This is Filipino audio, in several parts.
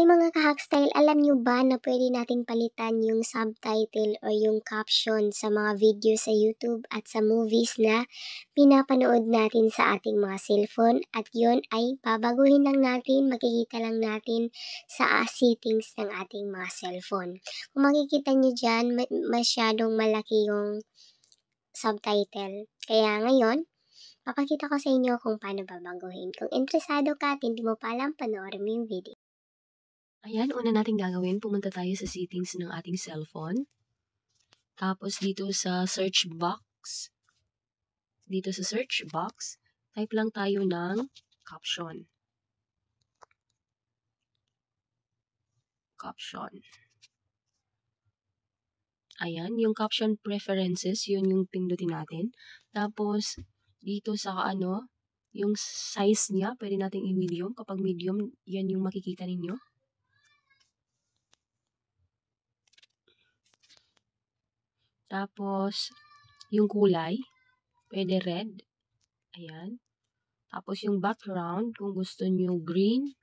Hi mga ka-Hackstyle, alam nyo ba na pwede nating palitan yung subtitle or yung caption sa mga video sa YouTube at sa movies na pinapanood natin sa ating mga cellphone, at yun ay babaguhin lang natin, makikita lang natin sa settings ng ating mga cellphone. Kung makikita nyo dyan, masyadong malaki yung subtitle. Kaya ngayon, papakita ko sa inyo kung paano babaguhin. Kung interesado ka at hindi mo pa alam, panoorin mo yung video. Ayan, una natin gagawin, pumunta tayo sa settings ng ating cellphone. Tapos dito sa search box, type lang tayo ng caption. Ayan, yung caption preferences, yun yung pindutin natin. Tapos dito sa yung size niya, pwede nating i-medium. Kapag medium, yan yung makikita ninyo. Tapos, yung kulay, pwede red. Ayan. Tapos, yung background, kung gusto nyo green,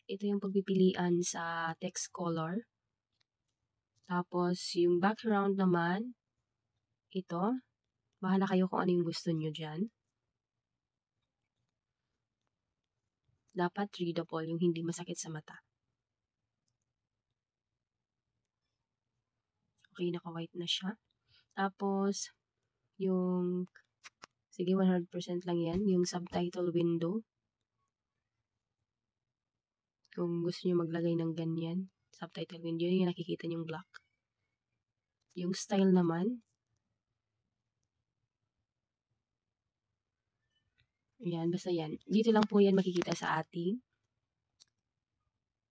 ito yung pagpipilian sa text color. Tapos, yung background naman, ito. Bahala kayo kung ano yung gusto nyo dyan. Dapat readable, yung hindi masakit sa mata. Okay, naka-white na siya. Tapos, sige 100% lang yan, yung subtitle window. Kung gusto nyo maglagay ng ganyan, subtitle window, yun yung nakikita nyong black. Yung style naman, ayan, basta yan. Dito lang po yan makikita sa ating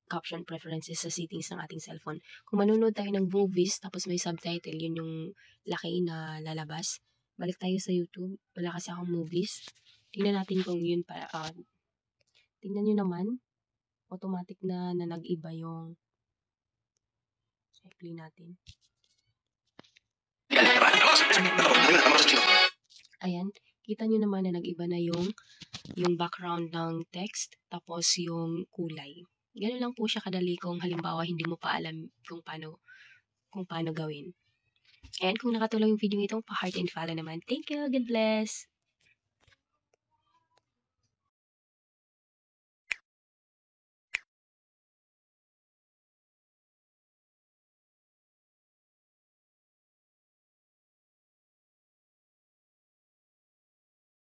caption preferences sa settings ng ating cellphone. Kung manonood tayo ng movies, tapos may subtitle, yun yung laki na lalabas. Balik tayo sa YouTube. Wala kasi akong movies. Tingnan natin kung yun para. Tingnan nyo naman, automatic na nag-iba yung play natin. Ayan, kita nyo naman na nag-iba na yung background ng text, tapos yung kulay. Ganun lang po siya kadali kung halimbawa hindi mo pa alam kung paano gawin. And kung nakatulong yung video ito, pa-heart and follow naman. Thank you, God bless!